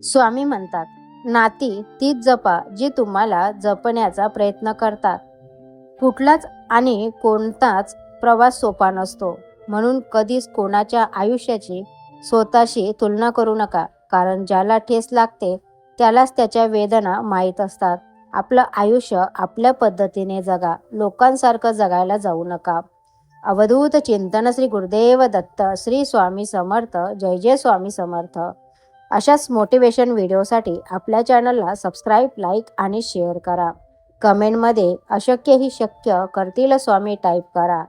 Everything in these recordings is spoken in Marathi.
स्वामी म्हणतात, नाती तीच जपा जी तुम्हाला जपण्याचा प्रयत्न करतात. कुठलाच आणि कोणताच प्रवास सोपा नसतो. म्हणून कधीच कोणाच्या आयुष्याची स्वतःशी तुलना करू नका. कारण ज्याला ठेस लागते त्यालाच त्याच्या वेदना माहीत असतात. आपलं आयुष्य आपल्या पद्धतीने जगा. लोकांसारखं जगायला जाऊ नका. अवधूत चिंतन श्री गुरुदेव दत्त. श्री स्वामी समर्थ. जय जय स्वामी समर्थ. अशाच मोटिवेशन व्हिडिओसाठी आपल्या चॅनलला सबस्क्राईब, लाईक आणि शेअर करा. कमेंटमध्ये अशक्य ही शक्य करतील स्वामी टाईप करा.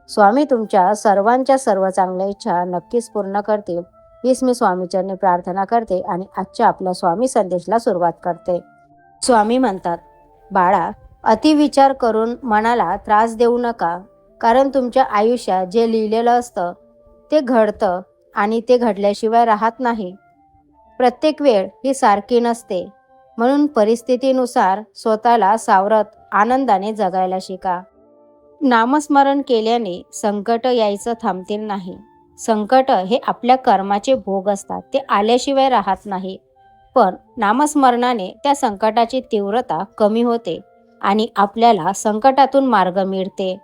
स्वामी तुमच्या सर्वांच्या सर्व चांगल्या इच्छा नक्कीच पूर्ण करतील, हीच मी स्वामीचरणी प्रार्थना करते आणि आजच्या आपल्या स्वामी संदेशला सुरुवात करते. स्वामी म्हणतात, बाळा, अतिविचार करून मनाला त्रास देऊ नका. कारण तुमच्या आयुष्यात जे लिहिलेलं असतं ते घडतं आणि ते घडल्याशिवाय राहत नाही. प्रत्येक वेळ ही सारखी नसते. म्हणून परिस्थितीनुसार स्वतःला सावरत आनंदाने जगायला शिका. नामस्मरण केल्याने संकट यायचं थांबतील नाही. संकट हे आपल्या कर्माचे भोग असतात, ते आल्याशिवाय राहत नाही. पण नामस्मरणाने त्या संकटाची तीव्रता कमी होते आणि आपल्याला संकटातून मार्ग मिळते.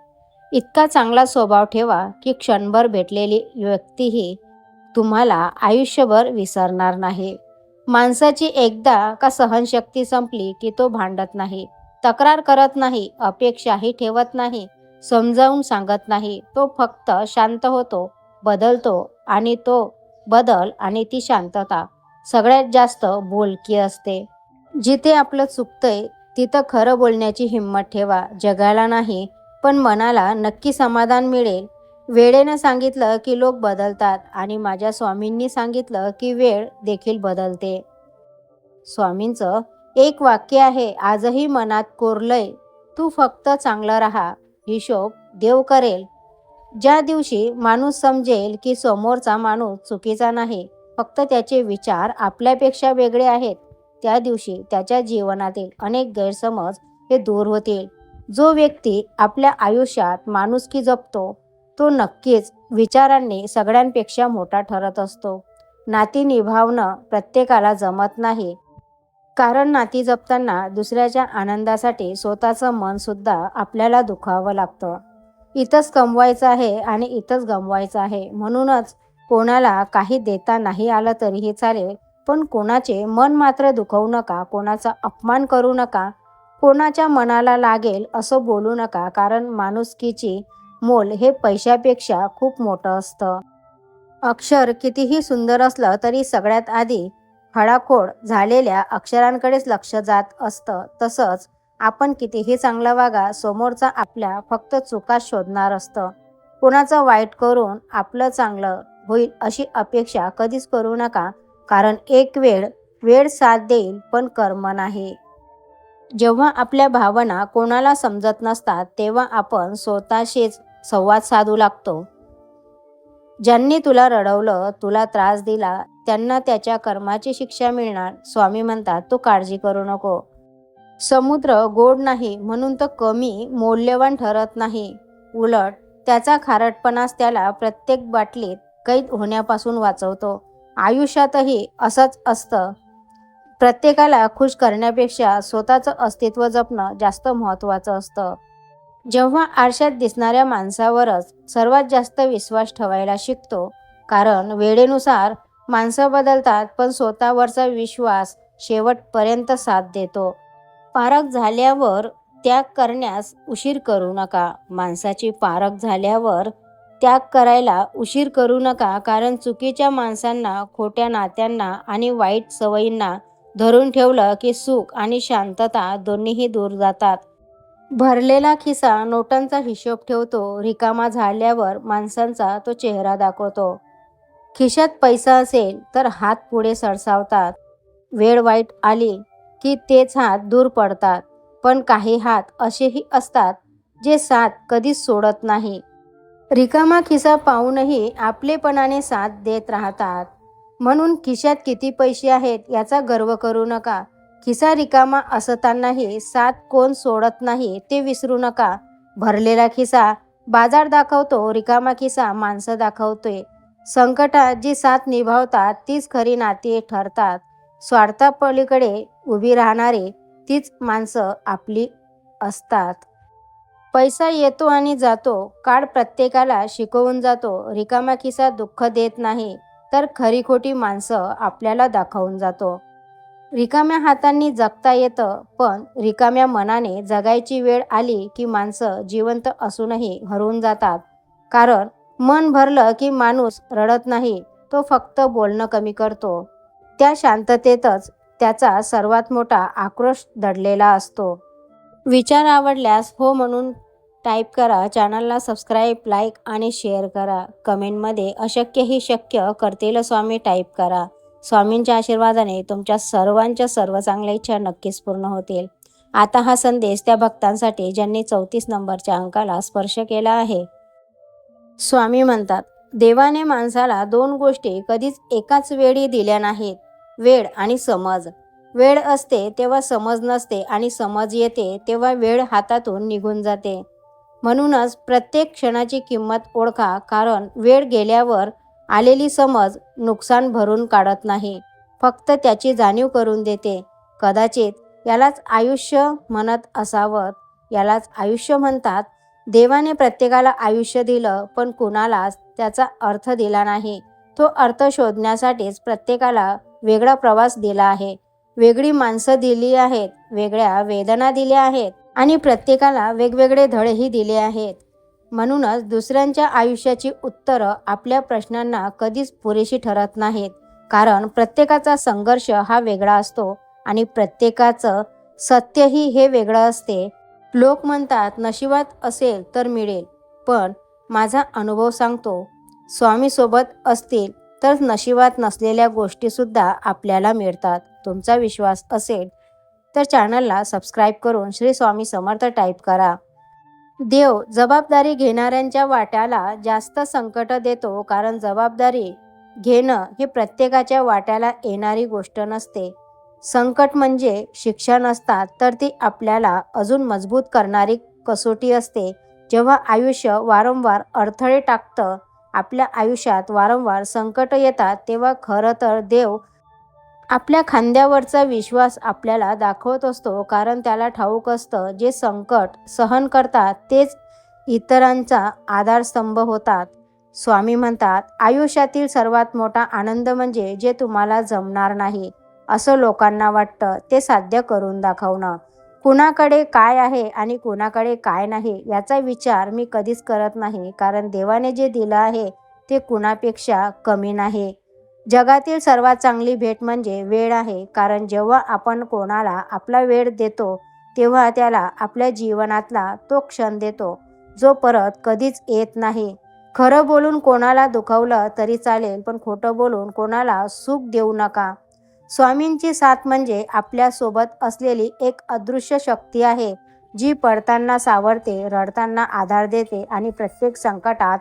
इतका चांगला स्वभाव ठेवा की क्षणभर भेटलेली व्यक्तीही तुम्हाला आयुष्यभर विसरणार नाही. माणसाची एकदा का सहनशक्ती संपली की तो भांडत नाही, तक्रार करत नाही, अपेक्षाही ठेवत नाही, समजावून सांगत नाही. तो फक्त शांत होतो, बदलतो आणि तो बदल आणि ती शांतता सगळ्यात जास्त बोलकी असते. जिथे आपलं चुकतंय तिथं खरं बोलण्याची हिंमत ठेवा. जगाला नाही पण मनाला नक्की समाधान मिळेल. वेळेनं सांगितलं की लोक बदलतात आणि माझ्या स्वामींनी सांगितलं की वेळ देखील बदलते. स्वामींचं एक वाक्य आहे, आजही मनात कोरलंय, तू फक्त चांगलं राहा, हिशोब देव करेल. ज्या दिवशी माणूस समजेल की समोरचा माणूस चुकीचा नाही, फक्त त्याचे विचार आपल्यापेक्षा वेगळे आहेत, त्या दिवशी त्याच्या जीवनातील अनेक गैरसमज हे दूर होतील. जो व्यक्ती आपल्या आयुष्यात माणुसकी जपतो तो नक्कीच विचारांनी सगळ्यांपेक्षा मोठा ठरत असतो. नाती निभावणं प्रत्येकाला जमत नाही. कारण नाती जपताना दुसऱ्याच्या आनंदासाठी स्वतःचं मन सुद्धा आपल्याला दुखावं लागतं. इथंच कमवायचं आहे आणि इथंच गमवायचं आहे. म्हणूनच कोणाला काही देता नाही आलं तरीही चालेल, पण कोणाचे मन मात्र दुखवू नका, कोणाचा अपमान करू नका, कोणाच्या मनाला लागेल असं बोलू नका. कारण माणुसकीची मोल हे पैशापेक्षा खूप मोठं असतं. अक्षर कितीही सुंदर असलं तरी सगळ्यात आधी फळाखोड झालेल्या अक्षरांकडेच लक्ष जात असतं. तसंच आपण कितीही चांगलं वागा, समोरचा आपल्या फक्त चुका शोधणार असतं. कोणाचं वाईट करून आपलं चांगलं होईल अशी अपेक्षा कधीच करू नका. कारण एक वेळ साथ देईल पण कर्म नाही. जेव्हा आपल्या भावना कोणाला समजत नसतात तेव्हा आपण स्वतःशीच संवाद साधू लागतो. ज्यांनी तुला रडवलं, तुला त्रास दिला, त्यांना त्याच्या कर्माची शिक्षा मिळणार. स्वामी म्हणतात, तू काळजी करू नको. समुद्र गोड नाही म्हणून तो कमी मौल्यवान ठरत नाही. उलट त्याचा खारटपणाच त्याला प्रत्येक बाटलीत कैद होण्यापासून वाचवतो. आयुष्यातही असंच असतं. प्रत्येकाला खुश करण्यापेक्षा स्वतःचं अस्तित्व जपणं जास्त महत्त्वाचं असतं. जेव्हा आरशात दिसणाऱ्या माणसावरच सर्वात जास्त विश्वास ठेवायला शिकतो, कारण वेळेनुसार माणसं बदलतात पण स्वतःवरचा विश्वास शेवटपर्यंत साथ देतो. पारख झाल्यावर त्याग करण्यास उशीर करू नका. माणसाची पारख झाल्यावर त्याग करायला उशीर करू नका. कारण चुकीच्या माणसांना, खोट्या नात्यांना आणि वाईट सवयींना धरून ठेवलं की सुख आणि शांतता दोन्हीही दूर जातात. भरलेला खिसा नोटांचा हिशोब ठेवतो, रिकामा झाल्यावर माणसांचा तो चेहरा दाखवतो. खिशात पैसा असेल तर हात पुढे सरसावतात. वेळ वाईट आली की तेच हात दूर पडतात. पण काही हात असेही असतात जे साथ कधीच सोडत नाही. रिकामा खिसा पाहूनही आपलेपणाने साथ देत राहतात. म्हणून खिशात किती पैसे आहेत याचा गर्व करू नका. खिसा रिकामा असतानाही साथ कोण सोडत नाही ते विसरू नका. भरलेला खिसा बाजार दाखवतो, रिकामा खिसा माणसं दाखवतोय. संकटात जी साथ निभावतात तीच खरी नाती ठरतात. स्वार्थापलीकडे उभी राहणारी तीच माणसं आपली असतात. पैसा येतो आणि जातो, काळ प्रत्येकाला शिकवून जातो. रिकामा खिसा दुःख देत नाही, तर खरी खोटी माणसं आपल्याला दाखवून जातो. रिकाम्या हातांनी जगता येतं, पण रिकाम्या मनाने जगायची वेळ आली की माणसं जिवंत असूनही हरवून जातात. कारण मन भरलं की माणूस रडत नाही, तो फक्त बोलणं कमी करतो. त्या शांततेतच त्याचा सर्वात मोठा आक्रोश दडलेला असतो. विचार आवडल्यास हो म्हणून टाईप करा. चॅनलला सबस्क्राईब, लाईक आणि शेअर करा. कमेंटमध्ये अशक्य ही शक्य करतील स्वामी टाईप करा. स्वामींच्या आशीर्वादाने तुमच्या सर्वांच्या सर्व चांगल्या इच्छा नक्कीच पूर्ण होतील. आता हा संदेश त्या भक्तांसाठी ज्यांनी 34 नंबरच्या अंकाला स्पर्श केला आहे. स्वामी म्हणतात, देवाने माणसाला 2 गोष्टी कधीच एकाच वेळी दिल्या नाहीत, वेळ आणि समज. वेळ असते तेव्हा समज नसते आणि समज येते तेव्हा वेळ हातातून निघून जाते. म्हणूनच प्रत्येक क्षणाची किंमत ओळखा, कारण वेळ गेल्यावर आलेली समज नुकसान भरून काढत नाही, फक्त त्याची जाणीव करून देते. कदाचित यालाच आयुष्य म्हणत असावं. यालाच आयुष्य म्हणतात. देवाने प्रत्येकाला आयुष्य दिलं, पण कुणालाच त्याचा अर्थ दिला नाही. तो अर्थ शोधण्यासाठीच प्रत्येकाला वेगळा प्रवास दिला आहे, वेगळी माणसं दिली आहेत, वेगळ्या वेदना दिल्या आहेत आणि प्रत्येकाला वेगवेगळे धडेही दिले आहेत. म्हणूनच दुसऱ्यांच्या आयुष्याची उत्तरं आपल्या प्रश्नांना कधीच पुरेशी ठरत नाहीत, कारण प्रत्येकाचा संघर्ष हा वेगळा असतो आणि प्रत्येकाचं सत्यही हे वेगळं असते. लोक म्हणतात नशिबात असेल तर मिळेल, पण माझा अनुभव सांगतो, स्वामी सोबत असतील तर नशिबात नसलेल्या गोष्टीसुद्धा आपल्याला मिळतात. तुमचा विश्वास असेल तर चॅनलला सबस्क्राईब करून श्री स्वामी समर्थ टाईप करा. देव जबाबदारी घेणाऱ्यांच्या वाट्याला जास्त संकट देतो, कारण जबाबदारी घेणं हे प्रत्येकाच्या वाट्याला येणारी गोष्ट नसते. संकट म्हणजे शिक्षा नसतात, तर ती आपल्याला अजून मजबूत करणारी कसोटी असते. जेव्हा आयुष्य वारंवार अडथळे टाकतं, आपल्या आयुष्यात वारंवार संकट येतात, तेव्हा खरं तर देव आपल्या खांद्यावरचा विश्वास आपल्याला दाखवत असतो, कारण त्याला ठाऊक असतं जे संकट सहन करतात तेच इतरांचा आधारस्तंभ होतात. स्वामी म्हणतात, आयुष्यातील सर्वात मोठा आनंद म्हणजे जे तुम्हाला जमणार नाही असं लोकांना वाटतं ते साध्य करून दाखवणं. कुणाकडे काय आहे आणि कुणाकडे काय नाही याचा विचार मी कधीच करत नाही, कारण देवाने जे दिलं आहे ते कुणापेक्षा कमी नाही. जगातील सर्वात चांगली भेट म्हणजे वेळ आहे, कारण जेव्हा आपण कोणाला आपला वेळ देतो तेव्हा त्याला आपल्या जीवनातला तो क्षण देतो जो परत कधीच येत नाही. खरं बोलून कोणाला दुखावलं तरी चालेल, पण खोटं बोलून कोणाला सुख देऊ नका. स्वामींची साथ म्हणजे आपल्यासोबत असलेली एक अदृश्य शक्ती आहे, जी पडताना सावरते, रडताना आधार देते आणि प्रत्येक संकटात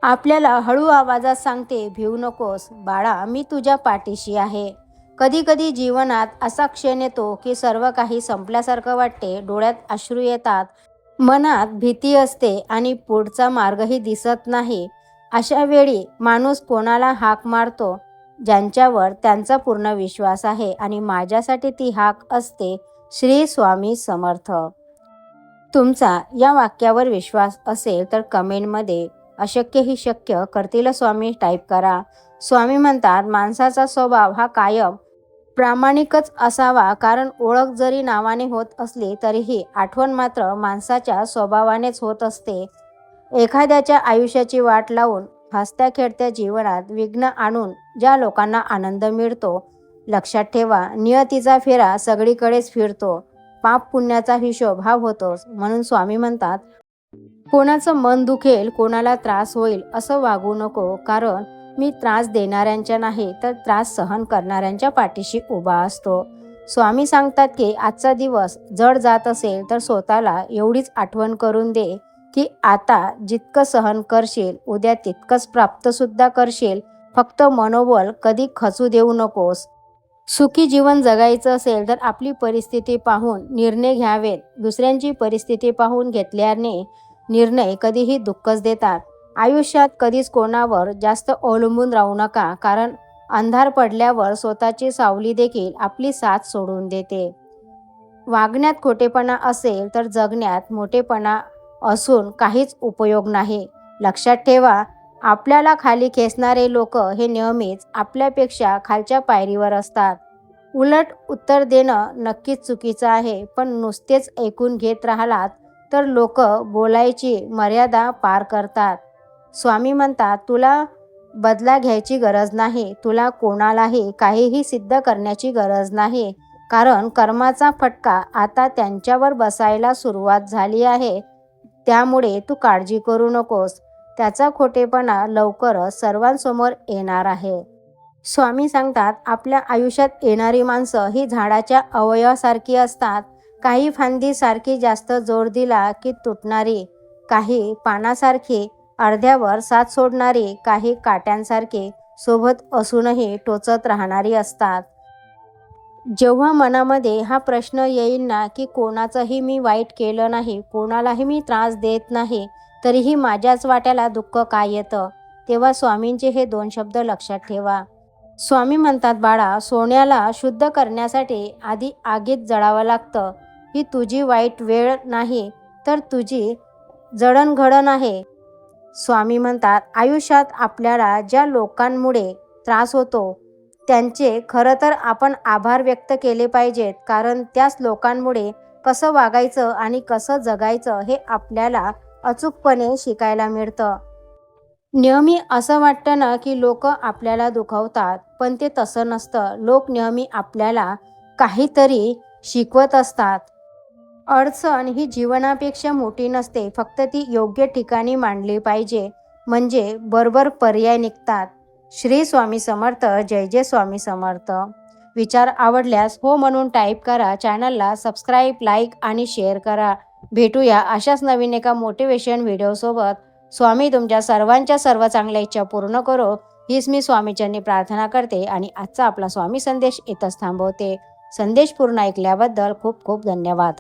आपल्याला हळू आवाजात सांगते, भिवू नकोस बाळा, मी तुझ्या पाठीशी आहे. कधी कधी जीवनात असा क्षण येतो की सर्व काही संपल्यासारखं वाटते, डोळ्यात अश्रू येतात, मनात भीती असते आणि पुढचा मार्गही दिसत नाही. अशा वेळी माणूस कोणाला हाक मारतो? ज्यांच्यावर त्यांचा पूर्ण विश्वास आहे, आणि माझ्यासाठी ती हाक असते श्री स्वामी समर्थ. तुमचा या वाक्यावर विश्वास असेल तर कमेंटमध्ये अशक्य ही शक्य करतील स्वामी टाईप करा. स्वामी म्हणतात, माणसाचा स्वभाव हा कायम प्रामाणिकच असावा, कारण ओळख जरी नावाने होत असली तरीही आठवण मात्र माणसाच्या स्वभावानेच होत असते. एखाद्याच्या आयुष्याची वाट लावून हसत्या खेळत्या जीवनात विघ्न आणून ज्या लोकांना आनंद मिळतो, लक्षात ठेवा, नियतीचा फेरा सगळीकडेच फिरतो. पाप पुण्याचा हिशोब हा होतोच. म्हणून स्वामी म्हणतात, कोणाचं मन दुखेल, कोणाला त्रास होईल असं वागू नको, कारण मी त्रास देणाऱ्यांच्या नाही तर त्रास सहन करणाऱ्यांच्या पाठीशी उभा असतो. स्वामी सांगतात की आजचा दिवस जड जात असेल तर स्वतःला एवढीच आठवण करून दे की आता जितकं सहन करशील उद्या तितकंच प्राप्तसुद्धा करशील. फक्त मनोबल कधी खचू देऊ नकोस. सुखी जीवन जगायचं असेल तर आपली परिस्थिती पाहून निर्णय घ्यावेत. दुसऱ्यांची परिस्थिती पाहून घेतल्याने निर्णय कधीही दुःखच देतात. आयुष्यात कधीच कोणावर जास्त अवलंबून राहू नका, कारण अंधार पडल्यावर स्वतःची सावली देखील आपली साथ सोडून देते. वागण्यात खोटेपणा असेल तर जगण्यात मोठेपणा असून काहीच उपयोग नाही. लक्षात ठेवा, आपल्याला खाली खेचणारे लोक हे नेहमीच आपल्यापेक्षा खालच्या पायरीवर असतात. उलट उत्तर देणं नक्कीच चुकीचं आहे, पण नुसतेच ऐकून घेत राहिलात तर लोक बोलायची मर्यादा पार करतात. स्वामी म्हणतात, तुला बदला घ्यायची गरज नाही. तुला कोणालाही काहीही सिद्ध करण्याची गरज नाही. कारण कर्माचा फटका आता त्यांच्यावर बसायला सुरुवात झाली आहे. त्यामुळे तू काळजी करू नकोस. त्याचा खोटेपणा लवकरच सर्वांसमोर येणार आहे. स्वामी सांगतात, आपल्या आयुष्यात येणारी माणसं ही झाडाच्या अवयवासारखी असतात. काही फांदी सारखी जास्त जोर दिला की तुटणारी, काही पानासारखी अर्ध्यावर साथ सोडणारी, काही काट्यांसारखी सोबत असूनही टोचत राहणारी असतात. जेव्हा मनामध्ये हा प्रश्न येईल ना की कोणाचंही मी वाईट केलं नाही, कोणालाही मी त्रास देत नाही, तरीही माझ्याच वाट्याला दुःख का येतं, तेव्हा स्वामींचे हे 2 शब्द लक्षात ठेवा. स्वामी म्हणतात, बाळा, सोन्याला शुद्ध करण्यासाठी आधी आगीत जळावं लागतं. ही तुझी वाईट वेळ नाही, तर तुझी जडणघडण आहे. स्वामी म्हणतात, आयुष्यात आपल्याला ज्या लोकांमुळे त्रास होतो त्यांचे खरं तर आपण आभार व्यक्त केले पाहिजेत. कारण त्याच लोकांमुळे कसं वागायचं आणि कसं जगायचं हे आपल्याला अचूकपणे शिकायला मिळतं. नेहमी असं वाटतं ना की लोक आपल्याला दुखावतात, पण ते तसं नसतं. लोक नेहमी आपल्याला काहीतरी शिकवत असतात. अडचण ही जीवनापेक्षा मोठी नसते, फक्त ती योग्य ठिकाणी मांडली पाहिजे, म्हणजे बरोबर पर्याय निघतात. श्री स्वामी समर्थ. जय जय स्वामी समर्थ. विचार आवडल्यास हो म्हणून टाईप करा. चॅनलला सबस्क्राईब, लाईक आणि शेअर करा. भेटूया अशाच नवीन एका मोटिवेशन व्हिडिओसोबत. स्वामी तुमच्या सर्वांच्या सर्व चांगल्या इच्छा पूर्ण करो, हीच मी स्वामीचरणी प्रार्थना करते आणि आजचा आपला स्वामी संदेश इथंच थांबवते. संदेश पूर्ण ऐकल्याबद्दल खूप खूप धन्यवाद.